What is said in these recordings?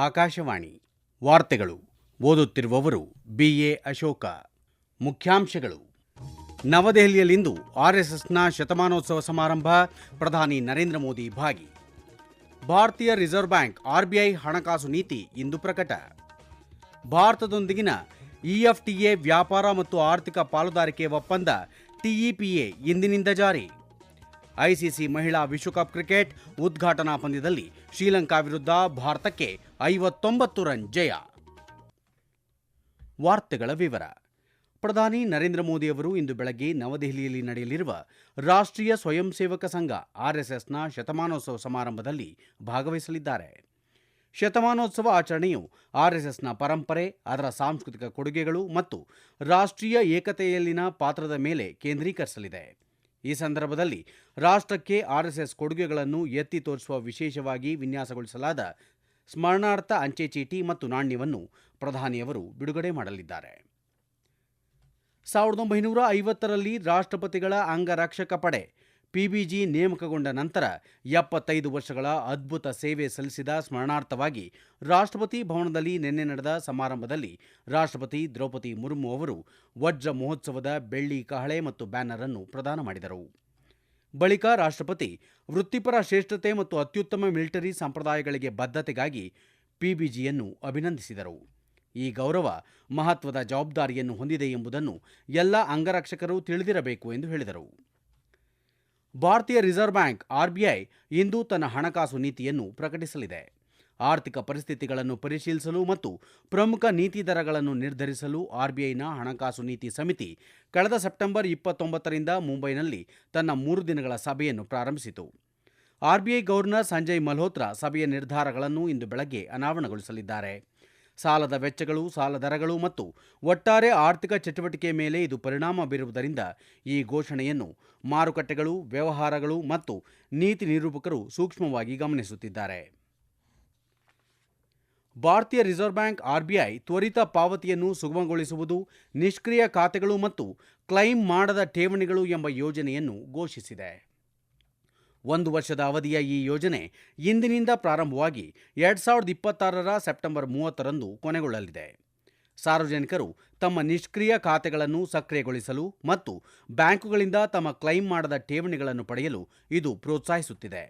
ಆಕಾಶವಾಣಿ ವಾರ್ತೆಗಳು ಓದುತ್ತಿರುವವರು BA ಅಶೋಕ. ಮುಖ್ಯಾಂಶಗಳು. ನವದೆಹಲಿಯಲ್ಲಿಂದು ಆರ್ಎಸ್ಎಸ್ನ ಶತಮಾನೋತ್ಸವ ಸಮಾರಂಭ, ಪ್ರಧಾನಿ ನರೇಂದ್ರ ಮೋದಿ ಭಾಗಿ. ಭಾರತೀಯ ರಿಸರ್ವ್ ಬ್ಯಾಂಕ್ RBI ಹಣಕಾಸು ನೀತಿ ಇಂದು ಪ್ರಕಟ. ಭಾರತದೊಂದಿಗಿನ EFTA ವ್ಯಾಪಾರ ಮತ್ತು ಆರ್ಥಿಕ ಪಾಲುದಾರಿಕೆ ಒಪ್ಪಂದ TEPA ಇಂದಿನಿಂದ ಜಾರಿ. ICC ಮಹಿಳಾ ವಿಶ್ವಕಪ್ ಕ್ರಿಕೆಟ್ ಉದ್ಘಾಟನಾ ಪಂದ್ಯದಲ್ಲಿ ಶ್ರೀಲಂಕಾ ವಿರುದ್ಧ ಭಾರತಕ್ಕೆ 59 ರನ್ ಜಯ. ವಾರ್ತೆಗಳ ವಿವರ. ಪ್ರಧಾನಿ ನರೇಂದ್ರ ಮೋದಿ ಅವರು ಇಂದು ಬೆಳಗ್ಗೆ ನವದೆಹಲಿಯಲ್ಲಿ ನಡೆಯಲಿರುವ ರಾಷ್ಟ್ರೀಯ ಸ್ವಯಂ ಸೇವಕ ಸಂಘ RSSನ ಶತಮಾನೋತ್ಸವ ಸಮಾರಂಭದಲ್ಲಿ ಭಾಗವಹಿಸಲಿದ್ದಾರೆ. ಶತಮಾನೋತ್ಸವ ಆಚರಣೆಯು RSSನ ಪರಂಪರೆ, ಅದರ ಸಾಂಸ್ಕೃತಿಕ ಕೊಡುಗೆಗಳು ಮತ್ತು ರಾಷ್ಟ್ರೀಯ ಏಕತೆಯಲ್ಲಿನ ಪಾತ್ರದ ಮೇಲೆ ಕೇಂದ್ರೀಕರಿಸಲಿದೆ. ಈ ಸಂದರ್ಭದಲ್ಲಿ ರಾಷ್ಟ್ರಕ್ಕೆ RSS ಕೊಡುಗೆಗಳನ್ನು ಎತ್ತಿ ತೋರಿಸುವ ವಿಶೇಷವಾಗಿ ವಿನ್ಯಾಸಗೊಳಿಸಲಾದ ಸ್ಮರಣಾರ್ಥ ಅಂಚೆ ಚೀಟಿ ಮತ್ತು ನಾಣ್ಯವನ್ನು ಪ್ರಧಾನಿಯವರು ಬಿಡುಗಡೆ ಮಾಡಲಿದ್ದಾರೆ. 1950ರಲ್ಲಿ ರಾಷ್ಟ್ರಪತಿಗಳ ಅಂಗರಕ್ಷಕ ಪಡೆ PBG ನೇಮಕಗೊಂಡ ನಂತರ 75 ವರ್ಷಗಳ ಅದ್ಭುತ ಸೇವೆ ಸಲ್ಲಿಸಿದ ಸ್ಮರಣಾರ್ಥವಾಗಿ ರಾಷ್ಟ್ರಪತಿ ಭವನದಲ್ಲಿ ನಿನ್ನೆ ನಡೆದ ಸಮಾರಂಭದಲ್ಲಿ ರಾಷ್ಟ್ರಪತಿ ದ್ರೌಪದಿ ಮುರ್ಮು ಅವರು ವಜ್ರ ಮಹೋತ್ಸವದ ಬೆಳ್ಳಿ ಕಹಳೆ ಮತ್ತು ಬ್ಯಾನರ್ ಅನ್ನು ಪ್ರದಾನ ಮಾಡಿದರು. ಬಳಿಕ ರಾಷ್ಟ್ರಪತಿ ವೃತ್ತಿಪರ ಶ್ರೇಷ್ಠತೆ ಮತ್ತು ಅತ್ಯುತ್ತಮ ಮಿಲಿಟರಿ ಸಂಪ್ರದಾಯಗಳಿಗೆ ಬದ್ಧತೆಗಾಗಿ PBGಯನ್ನು ಅಭಿನಂದಿಸಿದರು. ಈ ಗೌರವ ಮಹತ್ವದ ಜವಾಬ್ದಾರಿಯನ್ನು ಹೊಂದಿದೆ ಎಂಬುದನ್ನು ಎಲ್ಲ ಅಂಗರಕ್ಷಕರು ತಿಳಿದಿರಬೇಕು ಎಂದು ಹೇಳಿದರು. ಭಾರತೀಯ ರಿಸರ್ವ್ ಬ್ಯಾಂಕ್ RBI ಇಂದು ತನ್ನ ಹಣಕಾಸು ನೀತಿಯನ್ನು ಪ್ರಕಟಿಸಲಿದೆ. ಆರ್ಥಿಕ ಪರಿಸ್ಥಿತಿಗಳನ್ನು ಪರಿಶೀಲಿಸಲು ಮತ್ತು ಪ್ರಮುಖ ನೀತಿ ದರಗಳನ್ನು ನಿರ್ಧರಿಸಲು RBIನ ಹಣಕಾಸು ನೀತಿ ಸಮಿತಿ ಕಳೆದ ಸೆಪ್ಟೆಂಬರ್ 29ರಿಂದ ಮುಂಬೈನಲ್ಲಿ ತನ್ನ 3 ದಿನಗಳ ಸಭೆಯನ್ನು ಪ್ರಾರಂಭಿಸಿತು. RBI ಗವರ್ನರ್ ಸಂಜಯ್ ಮಲ್ಹೋತ್ರಾ ಸಭೆಯ ನಿರ್ಧಾರಗಳನ್ನು ಇಂದು ಬೆಳಗ್ಗೆ ಅನಾವರಣಗೊಳಿಸಲಿದ್ದಾರೆ. ಸಾಲದ ವೆಚ್ಚಗಳು, ಸಾಲ ದರಗಳು ಮತ್ತು ಒಟ್ಟಾರೆ ಆರ್ಥಿಕ ಚಟುವಟಿಕೆ ಮೇಲೆ ಇದು ಪರಿಣಾಮ ಬೀರುವುದರಿಂದ ಈ ಘೋಷಣೆಯನ್ನು ಮಾರುಕಟ್ಟೆಗಳು, ವ್ಯವಹಾರಗಳು ಮತ್ತು ನೀತಿ ನಿರೂಪಕರು ಸೂಕ್ಷ್ಮವಾಗಿ ಗಮನಿಸುತ್ತಿದ್ದಾರೆ. ಭಾರತೀಯ ರಿಸರ್ವ್ ಬ್ಯಾಂಕ್ RBI ತ್ವರಿತ ಪಾವತಿಯನ್ನು ಸುಗಮಗೊಳಿಸುವುದು, ನಿಷ್ಕ್ರಿಯ ಖಾತೆಗಳು ಮತ್ತು ಕ್ಲೈಮ್ ಮಾಡದ ಠೇವಣಿಗಳು ಎಂಬ ಯೋಜನೆಯನ್ನು ಘೋಷಿಸಿದೆ. 1 ವರ್ಷದ ಅವಧಿಯ ಈ ಯೋಜನೆ ಇಂದಿನಿಂದ ಪ್ರಾರಂಭವಾಗಿ 2026ರ ಸೆಪ್ಟೆಂಬರ್ 30ರಂದು ಕೊನೆಗೊಳ್ಳಲಿದೆ. ಸಾರ್ವಜನಿಕರು ತಮ್ಮ ನಿಷ್ಕ್ರಿಯ ಖಾತೆಗಳನ್ನು ಸಕ್ರಿಯಗೊಳಿಸಲು ಮತ್ತು ಬ್ಯಾಂಕುಗಳಿಂದ ತಮ್ಮ ಕ್ಲೈಮ್ ಮಾಡದ ಠೇವಣಿಗಳನ್ನು ಪಡೆಯಲು ಇದು ಪ್ರೋತ್ಸಾಹಿಸುತ್ತಿದೆ.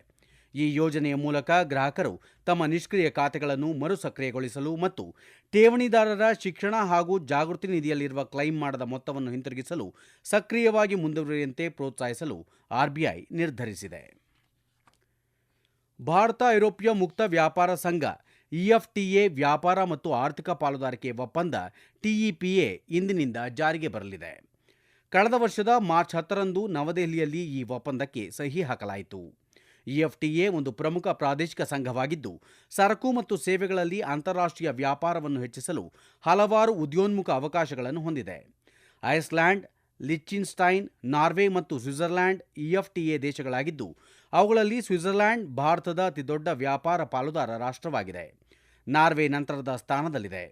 ಈ ಯೋಜನೆಯ ಮೂಲಕ ಗ್ರಾಹಕರು ತಮ್ಮ ನಿಷ್ಕ್ರಿಯ ಖಾತೆಗಳನ್ನು ಮರು ಸಕ್ರಿಯಗೊಳಿಸಲು ಮತ್ತು ಠೇವಣಿದಾರರ ಶಿಕ್ಷಣ ಹಾಗೂ ಜಾಗೃತಿ ನಿಧಿಯಲ್ಲಿರುವ ಕ್ಲೈಮ್ ಮಾಡದ ಮೊತ್ತವನ್ನು ಹಿಂತಿರುಗಿಸಲು ಸಕ್ರಿಯವಾಗಿ ಮುಂದುವರಿಯುವಂತೆ ಪ್ರೋತ್ಸಾಹಿಸಲು RBI ನಿರ್ಧರಿಸಿದೆ. ಭಾರತ ಐರೋಪ್ಯ ಮುಕ್ತ ವ್ಯಾಪಾರ ಸಂಘ EFTA ವ್ಯಾಪಾರ ಮತ್ತು ಆರ್ಥಿಕ ಪಾಲುದಾರಿಕೆ ಒಪ್ಪಂದ TEPA ಇಂದಿನಿಂದ ಜಾರಿಗೆ ಬರಲಿದೆ. ಕಳೆದ ವರ್ಷದ ಮಾರ್ಚ್ 10ರಂದು ನವದೆಹಲಿಯಲ್ಲಿ ಈ ಒಪ್ಪಂದಕ್ಕೆ ಸಹಿ ಹಾಕಲಾಯಿತು. EFTA ಒಂದು ಪ್ರಮುಖ ಪ್ರಾದೇಶಿಕ ಸಂಘವಾಗಿದ್ದು, ಸರಕು ಮತ್ತು ಸೇವೆಗಳಲ್ಲಿ ಅಂತಾರಾಷ್ಟ್ರೀಯ ವ್ಯಾಪಾರವನ್ನು ಹೆಚ್ಚಿಸಲು ಹಲವಾರು ಉದಯೋನ್ಮುಖ ಅವಕಾಶಗಳನ್ನು ಹೊಂದಿದೆ. ಐಸ್ಲ್ಯಾಂಡ್, ಲಿಚ್ಟೆನ್ಸ್ಟೈನ್, ನಾರ್ವೆ ಮತ್ತು ಸ್ವಿಟ್ಜರ್ಲ್ಯಾಂಡ್ EFTA ದೇಶಗಳಾಗಿದ್ದು, ಅವುಗಳಲ್ಲಿ ಸ್ವಿಟ್ಜರ್ಲ್ಯಾಂಡ್ ಭಾರತದ ಅತಿದೊಡ್ಡ ವ್ಯಾಪಾರ ಪಾಲುದಾರ ರಾಷ್ಟ್ರವಾಗಿದೆ. ನಾರ್ವೆ ನಂತರದ ಸ್ಥಾನದಲ್ಲಿದೆ.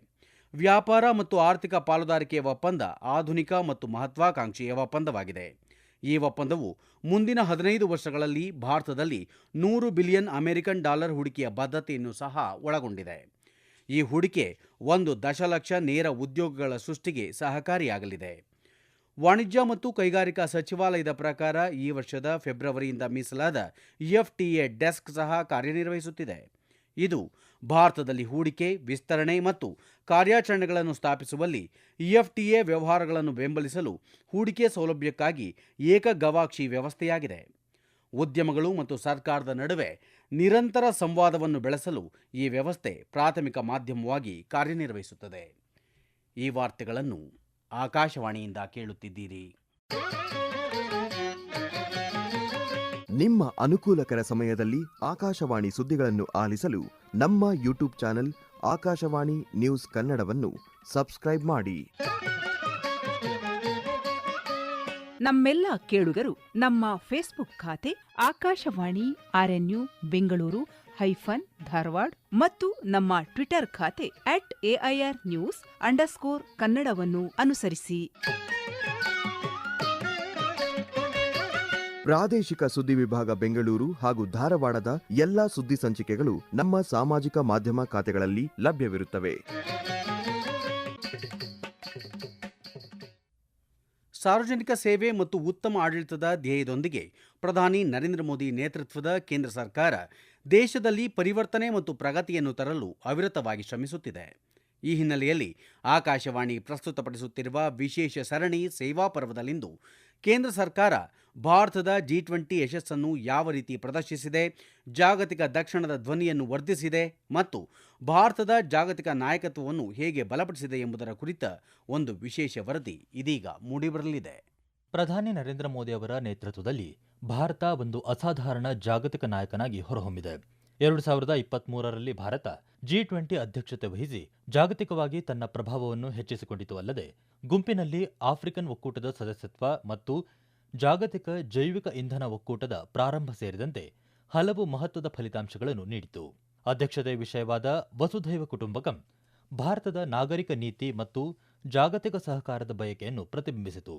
ವ್ಯಾಪಾರ ಮತ್ತು ಆರ್ಥಿಕ ಪಾಲುದಾರಿಕೆ ಒಪ್ಪಂದ ಆಧುನಿಕ ಮತ್ತು ಮಹತ್ವಾಕಾಂಕ್ಷೆಯ ಒಪ್ಪಂದವಾಗಿದೆ. ಈ ಒಪ್ಪಂದವು ಮುಂದಿನ 15 ವರ್ಷಗಳಲ್ಲಿ ಭಾರತದಲ್ಲಿ $100 ಬಿಲಿಯನ್ ಅಮೆರಿಕನ್ ಡಾಲರ್ ಹೂಡಿಕೆಯ ಬದ್ಧತೆಯನ್ನು ಸಹ ಒಳಗೊಂಡಿದೆ. ಈ ಹೂಡಿಕೆ 1 ದಶಲಕ್ಷ ನೇರ ಉದ್ಯೋಗಗಳ ಸೃಷ್ಟಿಗೆ ಸಹಕಾರಿಯಾಗಲಿದೆ. ವಾಣಿಜ್ಯ ಮತ್ತು ಕೈಗಾರಿಕಾ ಸಚಿವಾಲಯದ ಪ್ರಕಾರ ಈ ವರ್ಷದ ಫೆಬ್ರವರಿಯಿಂದ ಮೀಸಲಾದ EFTA ಡೆಸ್ಕ್ ಸಹ ಕಾರ್ಯನಿರ್ವಹಿಸುತ್ತಿದೆ. ಇದು ಭಾರತದಲ್ಲಿ ಹೂಡಿಕೆ, ವಿಸ್ತರಣೆ ಮತ್ತು ಕಾರ್ಯಾಚರಣೆಗಳನ್ನು ಸ್ಥಾಪಿಸುವಲ್ಲಿ EFTA ವ್ಯವಹಾರಗಳನ್ನು ಬೆಂಬಲಿಸಲು ಹೂಡಿಕೆ ಸೌಲಭ್ಯಕ್ಕಾಗಿ ಏಕ ಗವಾಕ್ಷಿ ವ್ಯವಸ್ಥೆಯಾಗಿದೆ. ಉದ್ಯಮಗಳು ಮತ್ತು ಸರ್ಕಾರದ ನಡುವೆ ನಿರಂತರ ಸಂವಾದವನ್ನು ಬೆಳೆಸಲು ಈ ವ್ಯವಸ್ಥೆ ಪ್ರಾಥಮಿಕ ಮಾಧ್ಯಮವಾಗಿ ಕಾರ್ಯನಿರ್ವಹಿಸುತ್ತದೆ. ಈ ವಾರ್ತೆಗಳನ್ನು ಆಕಾಶವಾಣಿಯಿಂದ ಕೇಳುತ್ತಿದ್ದೀರಿ. ನಿಮ್ಮ ಅನುಕೂಲಕರ ಸಮಯದಲ್ಲಿ ಆಕಾಶವಾಣಿ ಸುದ್ದಿಗಳನ್ನು ಆಲಿಸಲು ನಮ್ಮ ಯೂಟ್ಯೂಬ್ ಚಾನೆಲ್ ಆಕಾಶವಾಣಿ ನ್ಯೂಸ್ ಕನ್ನಡವನ್ನು ಸಬ್ಸ್ಕ್ರೈಬ್ ಮಾಡಿ. ನಮ್ಮೆಲ್ಲ ಕೇಳುಗರು ನಮ್ಮ ಫೇಸ್ಬುಕ್ ಖಾತೆ ಆಕಾಶವಾಣಿ RNU ಬೆಂಗಳೂರು ಧಾರವಾಡ ಮತ್ತು ನಮ್ಮ ಟ್ವಿಟರ್ ಖಾತೆ @AIR News_ ಕನ್ನಡವನ್ನು ಅನುಸರಿಸಿ. ಪ್ರಾದೇಶಿಕ ಸುದ್ದಿ ವಿಭಾಗ ಬೆಂಗಳೂರು ಹಾಗೂ ಧಾರವಾಡದ ಎಲ್ಲಾ ಸುದ್ದಿ ಸಂಚಿಕೆಗಳು ನಮ್ಮ ಸಾಮಾಜಿಕ ಮಾಧ್ಯಮ ಖಾತೆಗಳಲ್ಲಿ ಲಭ್ಯವಿರುತ್ತವೆ. ಸಾರ್ವಜನಿಕ ಸೇವೆ ಮತ್ತು ಉತ್ತಮ ಆಡಳಿತದ ಧ್ಯೇಯದೊಂದಿಗೆ ಪ್ರಧಾನಿ ನರೇಂದ್ರ ಮೋದಿ ನೇತೃತ್ವದ ಕೇಂದ್ರ ಸರ್ಕಾರ ದೇಶದಲ್ಲಿ ಪರಿವರ್ತನೆ ಮತ್ತು ಪ್ರಗತಿಯನ್ನು ತರಲು ಅವಿರತವಾಗಿ ಶ್ರಮಿಸುತ್ತಿದೆ. ಈ ಹಿನ್ನೆಲೆಯಲ್ಲಿ ಆಕಾಶವಾಣಿ ಪ್ರಸ್ತುತಪಡಿಸುತ್ತಿರುವ ವಿಶೇಷ ಸರಣಿ ಸೇವಾ ಪರ್ವದಲ್ಲಿಂದು ಕೇಂದ್ರ ಸರ್ಕಾರ ಭಾರತದ G20 ಯಶಸ್ಸನ್ನು ಯಾವ ರೀತಿ ಪ್ರದರ್ಶಿಸಿದೆ, ಜಾಗತಿಕ ದಕ್ಷಿಣದ ಧ್ವನಿಯನ್ನು ವರ್ಧಿಸಿದೆ ಮತ್ತು ಭಾರತದ ಜಾಗತಿಕ ನಾಯಕತ್ವವನ್ನು ಹೇಗೆ ಬಲಪಡಿಸಿದೆ ಎಂಬುದರ ಕುರಿತ ಒಂದು ವಿಶೇಷ ವರದಿ ಇದೀಗ ಮೂಡಿಬರಲಿದೆ. ಪ್ರಧಾನಿ ನರೇಂದ್ರ ಮೋದಿ ಅವರ ನೇತೃತ್ವದಲ್ಲಿ ಭಾರತ ಒಂದು ಅಸಾಧಾರಣ ಜಾಗತಿಕ ನಾಯಕನಾಗಿ ಹೊರಹೊಮ್ಮಿದೆ. 2023ರಲ್ಲಿ ಭಾರತ G20 ಅಧ್ಯಕ್ಷತೆ ವಹಿಸಿ ಜಾಗತಿಕವಾಗಿ ತನ್ನ ಪ್ರಭಾವವನ್ನು ಹೆಚ್ಚಿಸಿಕೊಂಡಿತು. ಅಲ್ಲದೆ ಗುಂಪಿನಲ್ಲಿ ಆಫ್ರಿಕನ್ ಒಕ್ಕೂಟದ ಸದಸ್ಯತ್ವ ಮತ್ತು ಜಾಗತಿಕ ಜೈವಿಕ ಇಂಧನ ಒಕ್ಕೂಟದ ಪ್ರಾರಂಭ ಸೇರಿದಂತೆ ಹಲವು ಮಹತ್ವದ ಫಲಿತಾಂಶಗಳನ್ನು ನೀಡಿತು. ಅಧ್ಯಕ್ಷತೆ ವಿಷಯವಾದ ವಸುಧೈವ ಕುಟುಂಬಕಂ ಭಾರತದ ನಾಗರಿಕ ನೀತಿ ಮತ್ತು ಜಾಗತಿಕ ಸಹಕಾರದ ಬಯಕೆಯನ್ನು ಪ್ರತಿಬಿಂಬಿಸಿತು.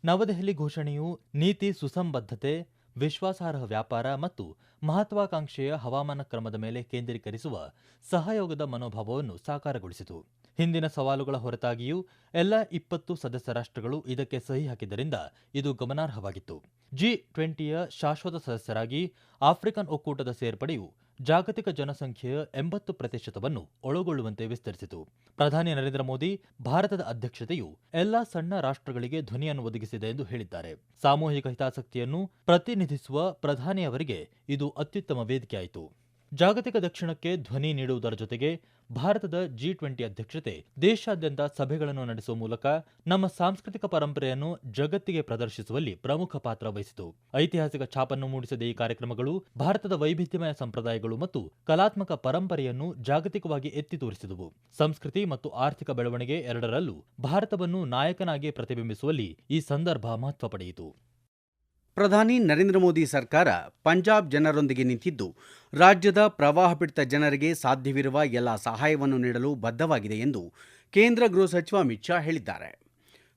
ನವದೆಹಲಿ ಘೋಷಣೆಯು ನೀತಿ ಸುಸಂಬದ್ಧತೆ, ವಿಶ್ವಾಸಾರ್ಹ ವ್ಯಾಪಾರ ಮತ್ತು ಮಹತ್ವಾಕಾಂಕ್ಷೆಯ ಹವಾಮಾನ ಕ್ರಮದ ಮೇಲೆ ಕೇಂದ್ರೀಕರಿಸುವ ಸಹಯೋಗದ ಮನೋಭಾವವನ್ನು ಸಾಕಾರಗೊಳಿಸಿತು. ಹಿಂದಿನ ಸವಾಲುಗಳ ಹೊರತಾಗಿಯೂ ಎಲ್ಲ 20 ಸದಸ್ಯ ರಾಷ್ಟ್ರಗಳು ಇದಕ್ಕೆ ಸಹಿ ಹಾಕಿದ್ದರಿಂದ ಇದು ಗಮನಾರ್ಹವಾಗಿತ್ತು. G20ಯ ಶಾಶ್ವತ ಸದಸ್ಯರಾಗಿ ಆಫ್ರಿಕನ್ ಒಕ್ಕೂಟದ ಸೇರ್ಪಡೆಯು ಜಾಗತಿಕ ಜನಸಂಖ್ಯೆಯ 80% ಒಳಗೊಳ್ಳುವಂತೆ ವಿಸ್ತರಿಸಿತು. ಪ್ರಧಾನಿ ನರೇಂದ್ರ ಮೋದಿ ಭಾರತದ ಅಧ್ಯಕ್ಷತೆಯು ಎಲ್ಲಾ ಸಣ್ಣ ರಾಷ್ಟ್ರಗಳಿಗೆ ಧ್ವನಿಯನ್ನು ಒದಗಿಸಿದೆ ಎಂದು ಹೇಳಿದ್ದಾರೆ. ಸಾಮೂಹಿಕ ಹಿತಾಸಕ್ತಿಯನ್ನು ಪ್ರತಿನಿಧಿಸುವ ಪ್ರಧಾನಿಯವರಿಗೆ ಇದು ಅತ್ಯುತ್ತಮ ವೇದಿಕೆಯಾಯಿತು. ಜಾಗತಿಕ ದಕ್ಷಿಣಕ್ಕೆ ಧ್ವನಿ ನೀಡುವುದರ ಜೊತೆಗೆ ಭಾರತದ G20 ಅಧ್ಯಕ್ಷತೆ ದೇಶಾದ್ಯಂತ ಸಭೆಗಳನ್ನು ನಡೆಸುವ ಮೂಲಕ ನಮ್ಮ ಸಾಂಸ್ಕೃತಿಕ ಪರಂಪರೆಯನ್ನು ಜಗತ್ತಿಗೆ ಪ್ರದರ್ಶಿಸುವಲ್ಲಿ ಪ್ರಮುಖ ಪಾತ್ರ ವಹಿಸಿತು. ಐತಿಹಾಸಿಕ ಛಾಪನ್ನು ಮೂಡಿಸಿದ ಈ ಕಾರ್ಯಕ್ರಮಗಳು ಭಾರತದ ವೈವಿಧ್ಯಮಯ ಸಂಪ್ರದಾಯಗಳು ಮತ್ತು ಕಲಾತ್ಮಕ ಪರಂಪರೆಯನ್ನು ಜಾಗತಿಕವಾಗಿ ಎತ್ತಿ ತೋರಿಸಿದವು. ಸಂಸ್ಕೃತಿ ಮತ್ತು ಆರ್ಥಿಕ ಬೆಳವಣಿಗೆ ಎರಡರಲ್ಲೂ ಭಾರತವನ್ನು ನಾಯಕನಾಗಿ ಪ್ರತಿಬಿಂಬಿಸುವಲ್ಲಿ ಈ ಸಂದರ್ಭ ಮಹತ್ವ ಪಡೆಯಿತು. ಪ್ರಧಾನಿ ನರೇಂದ್ರ ಮೋದಿ ಸರ್ಕಾರ ಪಂಜಾಬ್ ಜನರೊಂದಿಗೆ ನಿಂತಿದ್ದು ರಾಜ್ಯದ ಪ್ರವಾಹ ಪೀಡಿತ ಜನರಿಗೆ ಸಾಧ್ಯವಿರುವ ಎಲ್ಲ ಸಹಾಯವನ್ನು ನೀಡಲು ಬದ್ಧವಾಗಿದೆ ಎಂದು ಕೇಂದ್ರ ಗೃಹ ಸಚಿವ ಅಮಿತ್ ಶಾ ಹೇಳಿದ್ದಾರೆ.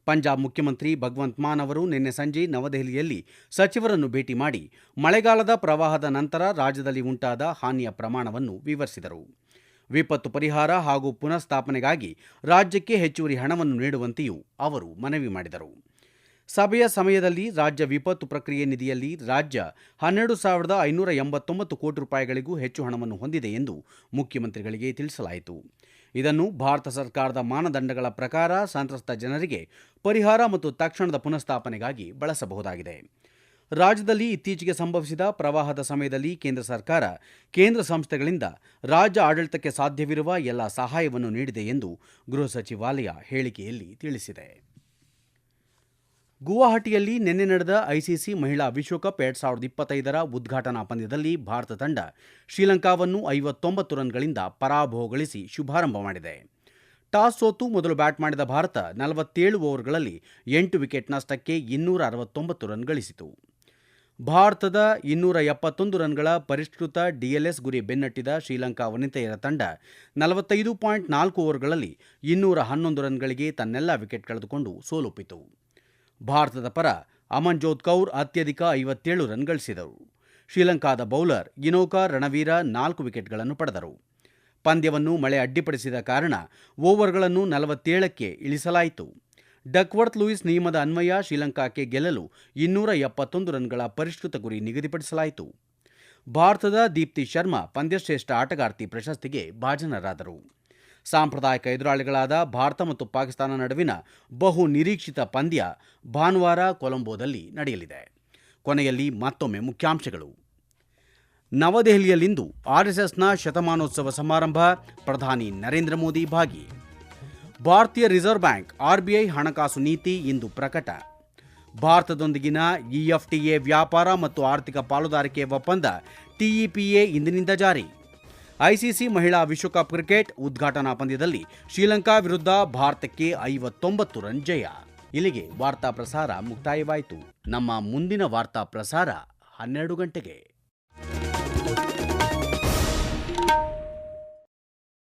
ಪಂಜಾಬ್ ಮುಖ್ಯಮಂತ್ರಿ ಭಗವಂತ್ ಮಾನ್ ಅವರು ನಿನ್ನೆ ಸಂಜೆ ನವದೆಹಲಿಯಲ್ಲಿ ಸಚಿವರನ್ನು ಭೇಟಿ ಮಾಡಿ ಮಳೆಗಾಲದ ಪ್ರವಾಹದ ನಂತರ ರಾಜ್ಯದಲ್ಲಿ ಉಂಟಾದ ಹಾನಿಯ ಪ್ರಮಾಣವನ್ನು ವಿವರಿಸಿದರು. ವಿಪತ್ತು ಪರಿಹಾರ ಹಾಗೂ ಪುನಃಸ್ಥಾಪನೆಗಾಗಿ ರಾಜ್ಯಕ್ಕೆ ಹೆಚ್ಚುವರಿ ಹಣವನ್ನು ನೀಡುವಂತೆಯೂ ಅವರು ಮನವಿ ಮಾಡಿದರು. ಸಭೆಯ ಸಮಯದಲ್ಲಿ ರಾಜ್ಯ ವಿಪತ್ತು ಪ್ರಕ್ರಿಯೆ ನಿಧಿಯಲ್ಲಿ ರಾಜ್ಯ 12,589 ಕೋಟಿ ರೂಪಾಯಿಗಳಿಗೂ ಹೆಚ್ಚು ಹಣವನ್ನು ಹೊಂದಿದೆ ಎಂದು ಮುಖ್ಯಮಂತ್ರಿಗಳಿಗೆ ತಿಳಿಸಲಾಯಿತು. ಇದನ್ನು ಭಾರತ ಸರ್ಕಾರದ ಮಾನದಂಡಗಳ ಪ್ರಕಾರ ಸಂತ್ರಸ್ತ ಜನರಿಗೆ ಪರಿಹಾರ ಮತ್ತು ತಕ್ಷಣದ ಪುನಃಸ್ಥಾಪನೆಗಾಗಿ ಬಳಸಬಹುದಾಗಿದೆ. ರಾಜ್ಯದಲ್ಲಿ ಇತ್ತೀಚೆಗೆ ಸಂಭವಿಸಿದ ಪ್ರವಾಹದ ಸಮಯದಲ್ಲಿ ಕೇಂದ್ರ ಸರ್ಕಾರ ಕೇಂದ್ರ ಸಂಸ್ಥೆಗಳಿಂದ ರಾಜ್ಯ ಆಡಳಿತಕ್ಕೆ ಸಾಧ್ಯವಿರುವ ಎಲ್ಲ ಸಹಾಯವನ್ನು ನೀಡಿದೆ ಎಂದು ಗೃಹ ಸಚಿವಾಲಯ ಹೇಳಿಕೆಯಲ್ಲಿ ತಿಳಿಸಿದೆ. ಗುವಾಹಟಿಯಲ್ಲಿ ನಿನ್ನೆ ನಡೆದ ಐಸಿಸಿ ಮಹಿಳಾ ವಿಶ್ವಕಪ್ 2025ರ ಉದ್ಘಾಟನಾ ಪಂದ್ಯದಲ್ಲಿ ಭಾರತ ತಂಡ ಶ್ರೀಲಂಕಾವನ್ನು 59 ರನ್ಗಳಿಂದ ಪರಾಭವಗೊಳಿಸಿ ಶುಭಾರಂಭ ಮಾಡಿದೆ. ಟಾಸ್ ಸೋತು ಮೊದಲು ಬ್ಯಾಟ್ ಮಾಡಿದ ಭಾರತ 47 ಓವರ್ಗಳಲ್ಲಿ 8 ವಿಕೆಟ್ ನಷ್ಟಕ್ಕೆ 269 ರನ್ ಗಳಿಸಿತು. ಭಾರತದ 271 ರನ್ಗಳ ಪರಿಷ್ಕೃತ ಡಿಎಲ್ಎಸ್ ಗುರಿ ಬೆನ್ನಟ್ಟಿದ ಶ್ರೀಲಂಕಾ ವನಿತೆಯರ ತಂಡ 45.4 ಓವರ್ಗಳಲ್ಲಿ 211 ರನ್ಗಳಿಗೆ ತನ್ನೆಲ್ಲ ವಿಕೆಟ್ ಕಳೆದುಕೊಂಡು ಸೋಲೊಪ್ಪಿತು. ಭಾರತದ ಪರ ಅಮನ್ಜೋತ್ ಕೌರ್ ಅತ್ಯಧಿಕ 57 ರನ್ ಗಳಿಸಿದರು. ಶ್ರೀಲಂಕಾದ ಬೌಲರ್ ಗಿನೋಕಾ ರಣವೀರ 4 ವಿಕೆಟ್ಗಳನ್ನು ಪಡೆದರು. ಪಂದ್ಯವನ್ನು ಮಳೆ ಅಡ್ಡಿಪಡಿಸಿದ ಕಾರಣ ಓವರ್ಗಳನ್ನು 47ಕ್ಕೆ ಇಳಿಸಲಾಯಿತು. ಡಕ್ವರ್ತ್ ಲೂಯಿಸ್ ನಿಯಮದ ಅನ್ವಯ ಶ್ರೀಲಂಕಾಕ್ಕೆ ಗೆಲ್ಲಲು 271 ರನ್ಗಳ ಪರಿಷ್ಕೃತ ಗುರಿ ನಿಗದಿಪಡಿಸಲಾಯಿತು. ಭಾರತದ ದೀಪ್ತಿ ಶರ್ಮಾ ಪಂದ್ಯಶ್ರೇಷ್ಠ ಆಟಗಾರ್ತಿ ಪ್ರಶಸ್ತಿಗೆ ಭಾಜನರಾದರು. ಸಾಂಪ್ರದಾಯಿಕ ಎದುರಾಳಿಗಳಾದ ಭಾರತ ಮತ್ತು ಪಾಕಿಸ್ತಾನ ನಡುವಿನ ಬಹು ನಿರೀಕ್ಷಿತ ಪಂದ್ಯ ಭಾನುವಾರ ಕೊಲಂಬೋದಲ್ಲಿ ನಡೆಯಲಿದೆ. ಕೊನೆಯಲ್ಲಿ ಮತ್ತೊಮ್ಮೆ ಮುಖ್ಯಾಂಶಗಳು. ನವದೆಹಲಿಯಲ್ಲಿಂದು ಆರ್ಎಸ್ಎಸ್ನ ಶತಮಾನೋತ್ಸವ ಸಮಾರಂಭ, ಪ್ರಧಾನಿ ನರೇಂದ್ರ ಮೋದಿ ಭಾಗಿ. ಭಾರತೀಯ ರಿಸರ್ವ್ ಬ್ಯಾಂಕ್ ಆರ್ಬಿಐ ಹಣಕಾಸು ನೀತಿ ಇಂದು ಪ್ರಕಟ. ಭಾರತದೊಂದಿಗಿನ ಇಎಫ್ಟಿಎ ವ್ಯಾಪಾರ ಮತ್ತು ಆರ್ಥಿಕ ಪಾಲುದಾರಿಕೆ ಒಪ್ಪಂದ ಟಿಇಪಿಎ ಇಂದಿನಿಂದ ಜಾರಿ. ಐಸಿಸಿ ಮಹಿಳಾ ವಿಶ್ವಕಪ್ ಕ್ರಿಕೆಟ್ ಉದ್ಘಾಟನಾ ಪಂದ್ಯದಲ್ಲಿ ಶ್ರೀಲಂಕಾ ವಿರುದ್ಧ ಭಾರತಕ್ಕೆ 59 ರನ್ ಜಯ. ಇಲ್ಲಿಗೆ ವಾರ್ತಾ ಪ್ರಸಾರ ಮುಕ್ತಾಯವಾಯಿತು. ನಮ್ಮ ಮುಂದಿನ ವಾರ್ತಾ ಪ್ರಸಾರ 12 ಗಂಟೆಗೆ.